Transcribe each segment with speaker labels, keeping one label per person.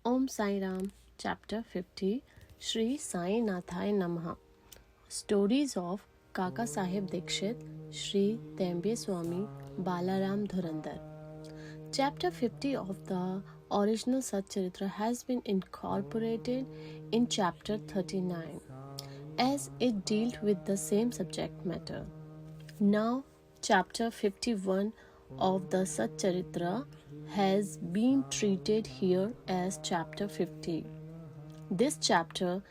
Speaker 1: Om Sai Ram, Chapter 50, Sri Sai Nathai Namaha. Stories of Kaka Sahib Dikshit, Sri Tembe Swami, Balaram Dhurandhar. Chapter 50 of the original Satcharitra has been incorporated in Chapter 39 as it dealt with the same subject matter. Now, Chapter 51 of the Satcharitra has been treated here as Chapter 50. This chapter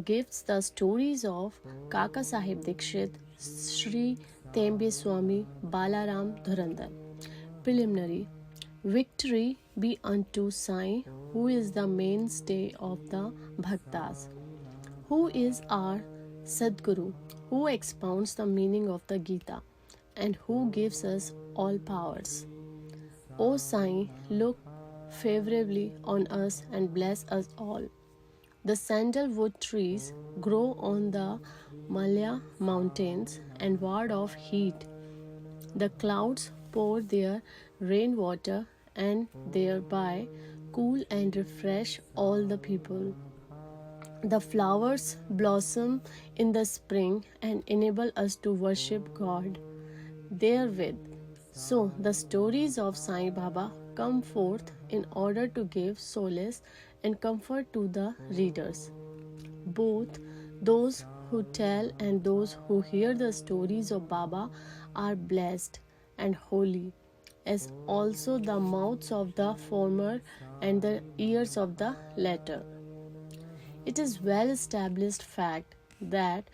Speaker 1: gives the stories of Kaka Sahib Dikshit, Sri Tembe Swami, Balaram Dhurandhar. Preliminary. Victory be unto Sai, who is the mainstay of the Bhaktas, who is our Sadguru, who expounds the meaning of the Gita, and who gives us all powers. O Sai, look favorably on us and bless us all. The sandalwood trees grow on the Malya mountains and ward off heat. The clouds pour their rainwater and thereby cool and refresh all the people. The flowers blossom in the spring and enable us to worship God therewith. So, the stories of Sai Baba come forth in order to give solace and comfort to the readers. Both those who tell and those who hear the stories of Baba are blessed and holy, as also the mouths of the former and the ears of the latter. It is well established fact that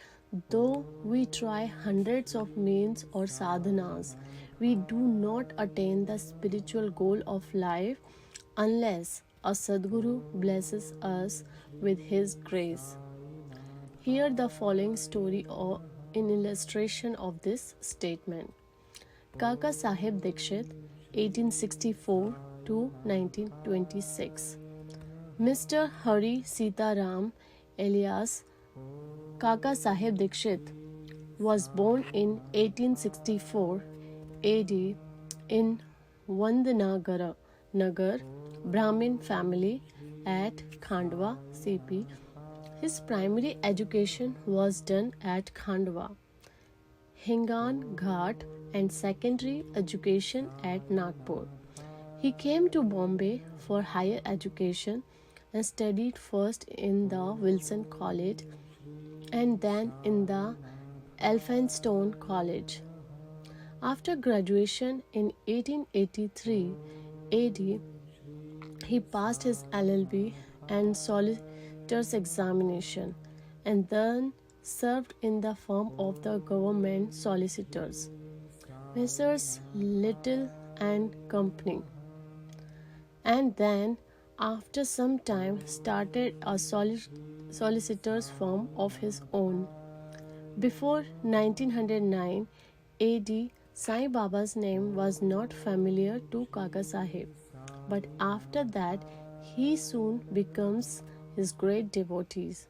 Speaker 1: though we try hundreds of means or sadhanas, we do not attain the spiritual goal of life unless a Sadguru blesses us with his grace. Hear the following story in illustration of this statement. Kaka Sahib Dikshit, 1864 to 1926. Mr. Hari Sitaram alias Kaka Sahib Dikshit was born in 1864 AD in Vandanagara Nagar Brahmin family at Khandwa, CP. His primary education was done at Khandwa, Hingan Ghat, and secondary education at Nagpur. He came to Bombay for higher education and studied first in the Wilson College and then in the Elphinstone College. After graduation in 1883 AD, he passed his LLB and solicitor's examination and then served in the firm of the government solicitors, Messrs. Little and Company, and then after some time started a solicitor's firm of his own. Before 1909 AD, Sai Baba's name was not familiar to Kaka Sahib, but after that he soon becomes his great devotees.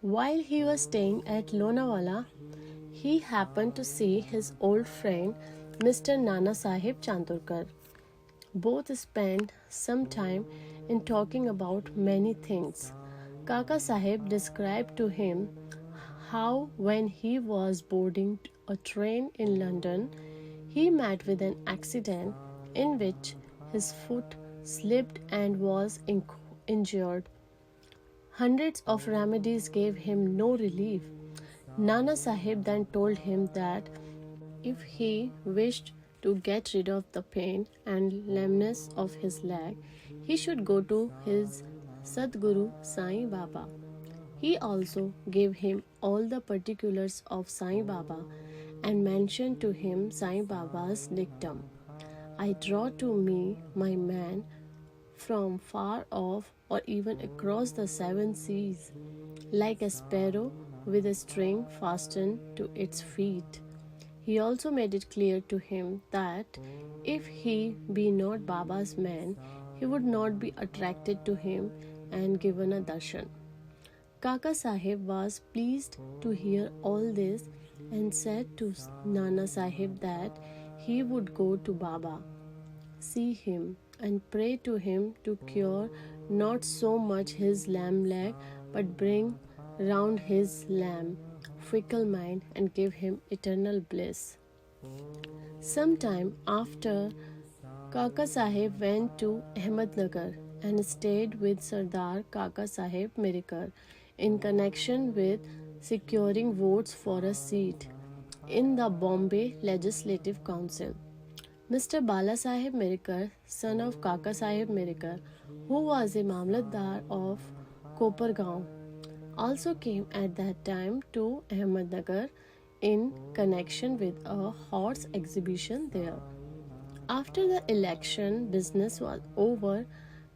Speaker 1: While he was staying at Lonawala, he happened to see his old friend Mr. Nana Sahib Chandorkar. Both spent some time in talking about many things. Kaka Sahib described to him how when he was boarding a train in London, he met with an accident in which his foot slipped and was injured. Hundreds of remedies gave him no relief. Nana Sahib then told him that if he wished to get rid of the pain and lameness of his leg, he should go to his Sadguru Sai Baba. He also gave him all the particulars of Sai Baba and mentioned to him Sai Baba's dictum. I draw to me my man from far off or even across the seven seas, like a sparrow with a string fastened to its feet. He also made it clear to him that if he be not Baba's man, he would not be attracted to him and given a darshan. Kaka Sahib was pleased to hear all this and said to Nana Sahib that he would go to Baba, see him, and pray to him to cure not so much his lamb leg, but bring round his lamb, fickle mind, and give him eternal bliss. Sometime after, Kaka Sahib went to Ahmednagar and stayed with Sardar Kaka Sahib Mirikar in connection with securing votes for a seat in the Bombay Legislative Council. Mr. Bala Sahib Mirikar, son of Kaka Sahib Mirikar, who was a Mamlatdar of Kopargaon, also came at that time to Ahmednagar in connection with a horse exhibition there. After the election business was over,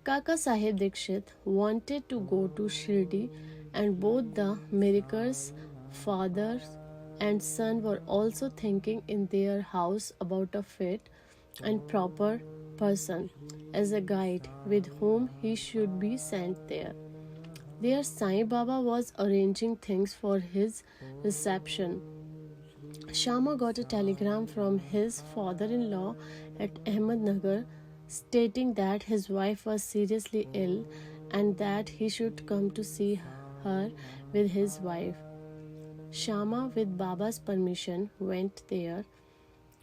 Speaker 1: Kaka Sahib Dikshit wanted to go to Shirdi, and both the Mirikars, father and son, were also thinking in their house about a fit and proper person as a guide with whom he should be sent there. There, Sai Baba was arranging things for his reception. Shama got a telegram from his father-in-law at Ahmednagar stating that his wife was seriously ill and that he should come to see her with his wife. Shama, with Baba's permission, went there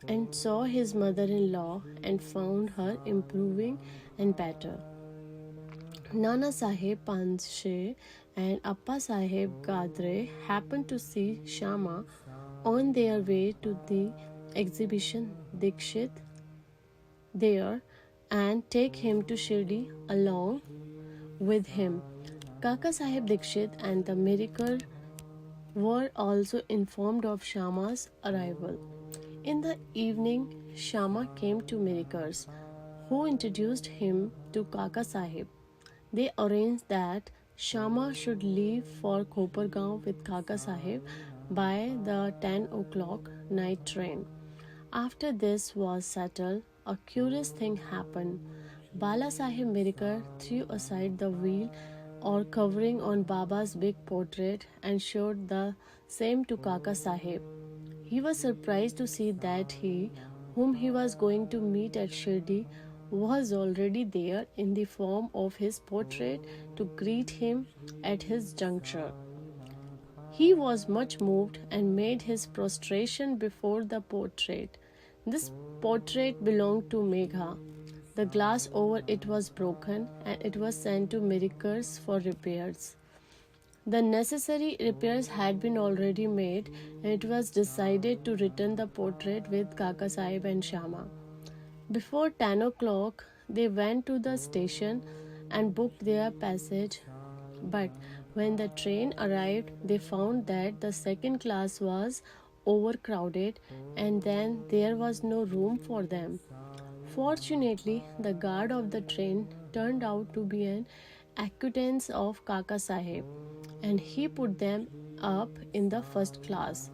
Speaker 1: and saw his mother-in-law and found her improving and better. Nana Sahib Panshe and Appa Sahib Gadre happened to see Shama on their way to the exhibition Dikshit there and take him to Shirdi along with him. Kaka Sahib Dikshit and the Mirikar were also informed of Shama's arrival. In the evening, Shama came to Mirikar's, who introduced him to Kaka Sahib. They arranged that Shama should leave for Kopargaon with Kaka Sahib by the 10 o'clock night train. After this was settled, a curious thing happened. Bala Sahib Mirikar threw aside the veil or covering on Baba's big portrait and showed the same to Kaka Sahib. He was surprised to see that he, whom he was going to meet at Shirdi, was already there in the form of his portrait to greet him at his juncture. He was much moved and made his prostration before the portrait. This portrait belonged to Megha. The glass over it was broken and it was sent to Mirikars for repairs. The necessary repairs had been already made and it was decided to return the portrait with Kaka Sahib and Shama. Before 10 o'clock, they went to the station and booked their passage. But when the train arrived, they found that the second class was overcrowded and then there was no room for them. Fortunately, the guard of the train turned out to be an acquaintance of Kaka Sahib, and he put them up in the first class.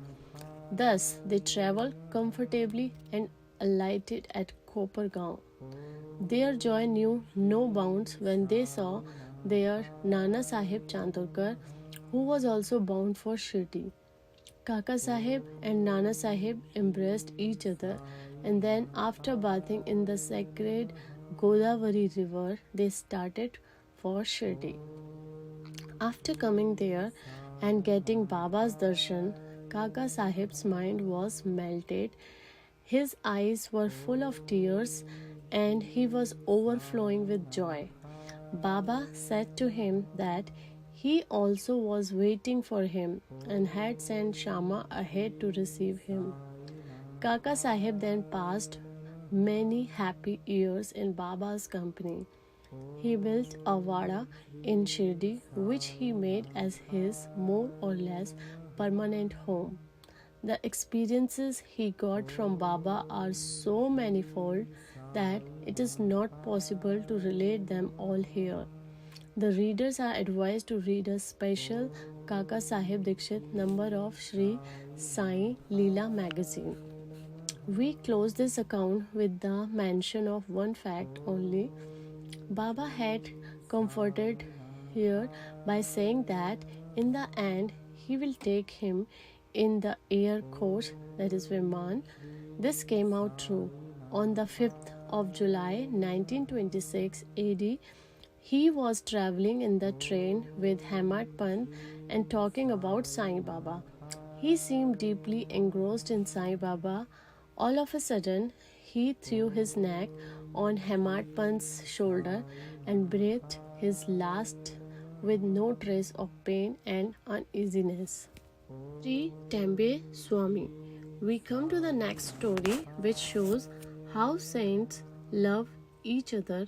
Speaker 1: Thus, they travelled comfortably and alighted at Kopargaon. Their joy knew no bounds when they saw their Nana Sahib Chandorkar, who was also bound for Shirdi. Kaka Sahib and Nana Sahib embraced each other, and then, after bathing in the sacred Godavari river, they started for Shirdi. After coming there and getting Baba's darshan, Kaka Sahib's mind was melted. His eyes were full of tears and he was overflowing with joy. Baba said to him that he also was waiting for him and had sent Shama ahead to receive him. Kaka Sahib then passed many happy years in Baba's company. He built a vada in Shirdi, which he made as his more or less permanent home. The experiences he got from Baba are so manifold that it is not possible to relate them all here. The readers are advised to read a special Kaka Sahib Dikshit number of Sri Sai Leela magazine. We close this account with the mention of one fact only. Baba had comforted here by saying that in the end he will take him in the air coach, that is Viman. This came out true. On the 5th of July 1926 AD, He was traveling in the train with Hamad Pant and talking about Sai Baba. He seemed deeply engrossed in Sai Baba. All of a sudden, he threw his neck on Hamad Pant's shoulder and breathed his last with no trace of pain and uneasiness. Sri Tembe Swami. We come to the next story, which shows how saints love each other,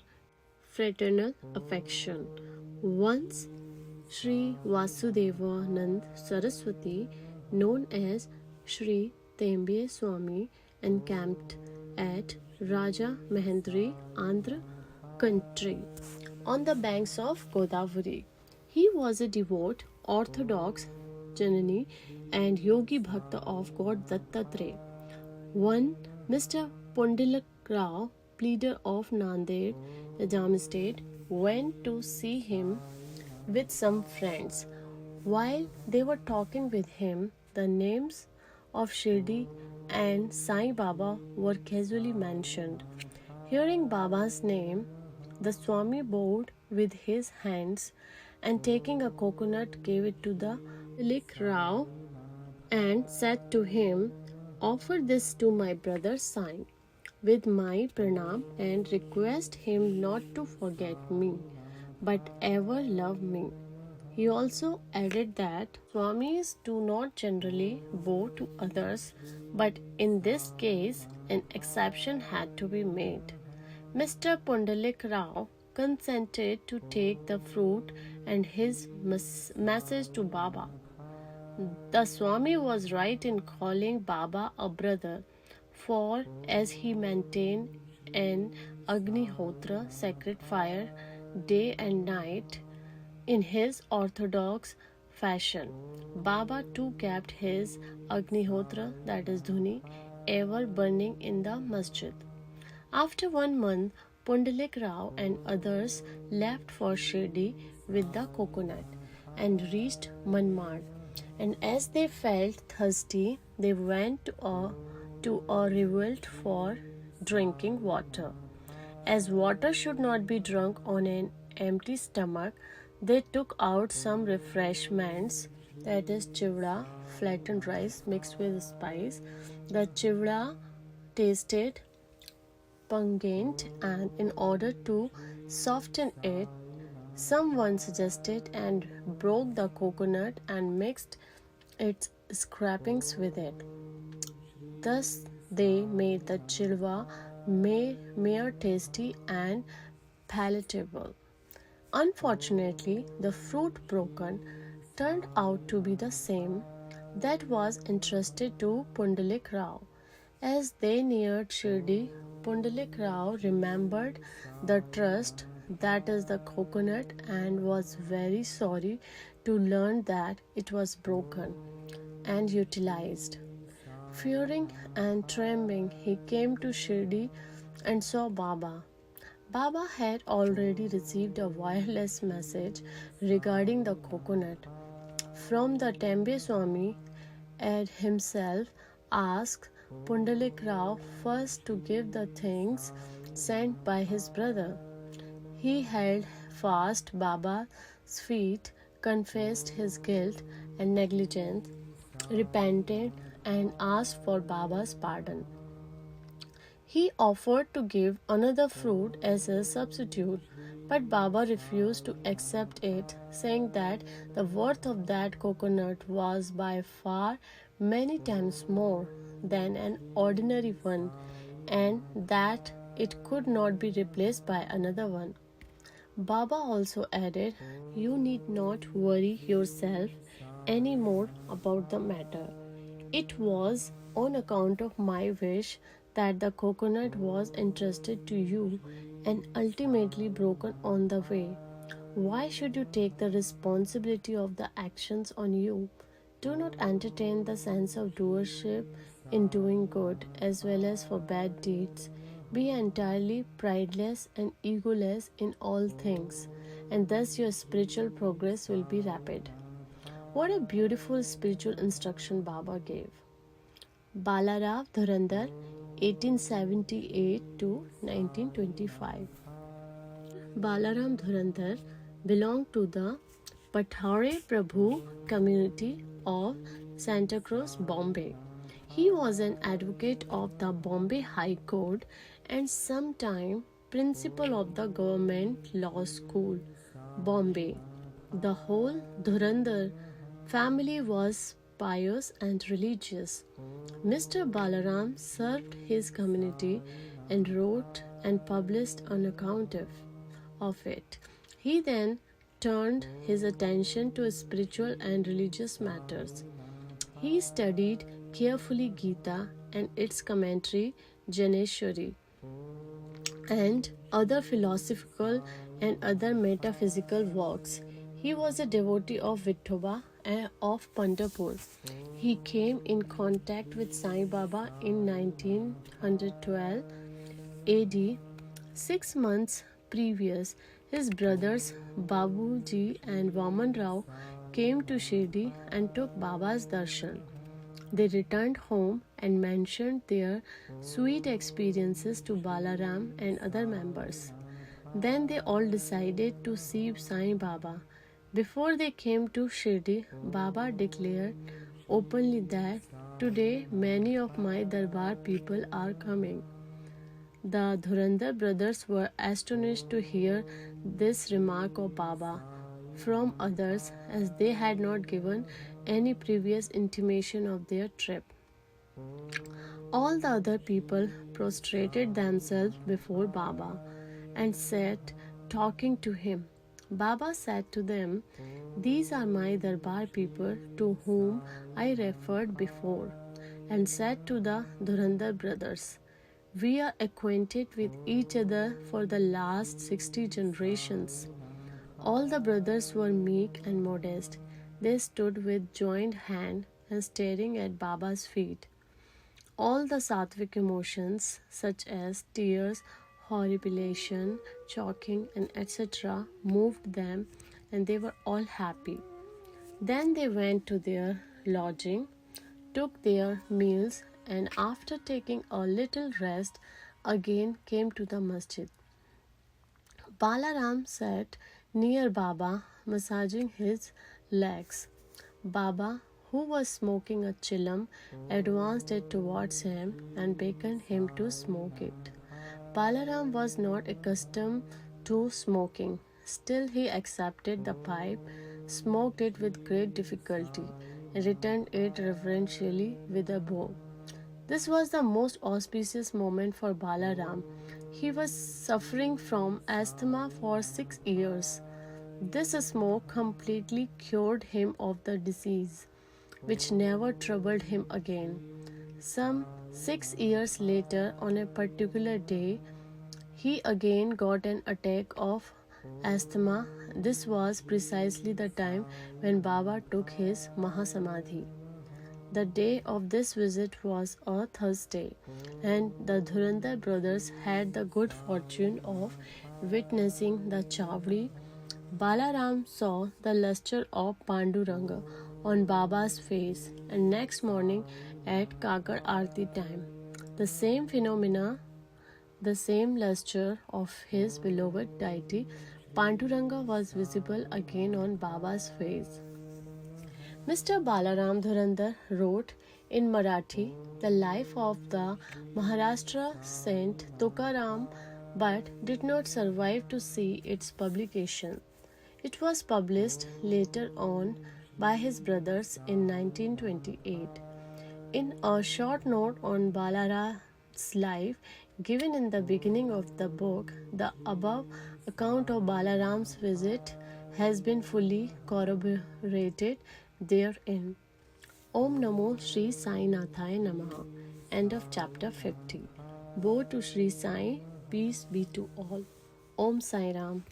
Speaker 1: fraternal affection. Once, Sri Vasudevanand Saraswati, known as Sri Tembe Swami, encamped at Raja Mahendri, Andhra country, on the banks of Godavari. He was a devout Orthodox Janani and Yogi Bhakta of God Dattatreya. One Mr. Pundalak Rao, pleader of Nanded, Ajam state, went to see him with some friends. While they were talking with him, the names of Shirdi and Sai Baba were casually mentioned. Hearing Baba's name, the Swami bowed with his hands and taking a coconut gave it to the Lik Rao and said to him, "Offer this to my brother Sai with my pranam and request him not to forget me, but ever love me." He also added that Swamis do not generally bow to others, but in this case, an exception had to be made. Mr. Pundalik Rao consented to take the fruit and his message to Baba. The Swami was right in calling Baba a brother, for as he maintained an Agnihotra sacred fire day and night in his orthodox fashion, Baba too kept his Agnihotra, that is Dhuni, ever burning in the masjid. After 1 month, Pundalik Rao and others left for Shirdi with the coconut and reached Manmad. And as they felt thirsty, they went to a revolt for drinking water. As water should not be drunk on an empty stomach, they took out some refreshments, that is chivda, flattened rice mixed with spice. The chivda tasted pungent, and in order to soften it, someone suggested and broke the coconut and mixed its scrapings with it. Thus, they made the chilwa mere tasty and palatable. Unfortunately, the fruit broken turned out to be the same that was entrusted to Pundalik Rao. As they neared Shirdi, Pundalik Rao remembered the trust, that is the coconut, and was very sorry to learn that it was broken and utilized. Fearing and trembling, he came to Shirdi and saw Baba. Baba had already received a wireless message regarding the coconut from the Tembe Swami, and himself asked Pundalik Rao first to give the things sent by his brother. He held fast Baba's feet, confessed his guilt and negligence, repented, and asked for Baba's pardon. He offered to give another fruit as a substitute, but Baba refused to accept it, saying that the worth of that coconut was by far many times more than an ordinary one, and that it could not be replaced by another one. Baba also added, "You need not worry yourself any more about the matter. It was on account of my wish that the coconut was entrusted to you and ultimately broken on the way. Why should you take the responsibility of the actions on you? Do not entertain the sense of doership in doing good as well as for bad deeds. Be entirely prideless and egoless in all things, and thus your spiritual progress will be rapid." What a beautiful spiritual instruction Baba gave. Balarav Dhurandhar, 1878 to 1925. Balaram Dhurandhar belonged to the Pathare Prabhu community of Santa Cruz, Bombay. He was an advocate of the Bombay High Court and sometime principal of the Government Law School, Bombay. The whole Dhurandhar family was pious and religious. Mr. Balaram served his community and wrote and published an account of it. He then turned his attention to spiritual and religious matters. He studied carefully Gita and its commentary Janeshwari and other philosophical and other metaphysical works. He was a devotee of Vithoba and of Pandharpur. He came in contact with Sai Baba in 1912 AD. 6 months previous, his brothers Babuji and Vaman Rao came to Shirdi and took Baba's darshan. They returned home and mentioned their sweet experiences to Balaram and other members. Then they all decided to see Sai Baba. Before they came to Shirdi, Baba declared openly that today many of my Darbar people are coming. The Dhurandhar brothers were astonished to hear this remark of Baba from others, as they had not given any previous intimation of their trip. All the other people prostrated themselves before Baba and sat talking to him. Baba said to them, "These are my Darbar people to whom I referred before," and said to the Dhurandhar brothers, "We are acquainted with each other for the last 60 generations." All the brothers were meek and modest. They stood with joined hand and staring at Baba's feet. All the sattvic emotions, such as tears, horripilation, choking, and etc., moved them, and they were all happy. Then they went to their lodging, took their meals, and after taking a little rest, again came to the masjid. Balaram sat near Baba, massaging his legs. Baba, who was smoking a chillum, advanced it towards him and beckoned him to smoke it. Balaram was not accustomed to smoking. Still, he accepted the pipe, smoked it with great difficulty, and returned it reverentially with a bow. This was the most auspicious moment for Balaram. He was suffering from asthma for 6 years. This smoke completely cured him of the disease, which never troubled him again. Some 6 years later, on a particular day, he again got an attack of asthma. This was precisely the time when Baba took his Mahasamadhi. The day of this visit was a Thursday, and the Dhurandhar brothers had the good fortune of witnessing the Chavdi. Balaram saw the lustre of Panduranga on Baba's face, and next morning at Kakar Aarti time, the same phenomena, the same lustre of his beloved deity, Panduranga was visible again on Baba's face. Mr. Balaram Dhurandhar wrote in Marathi the life of the Maharashtra Saint Tukaram, but did not survive to see its publication. It was published later on by his brothers in 1928. In a short note on Balaram's life given in the beginning of the book, the above account of Balaram's visit has been fully corroborated therein. Om Namo Sri Sai Nathaya Namaha. End of chapter 50. Woe to Sri Sai, peace be to all. Om Sai Ram.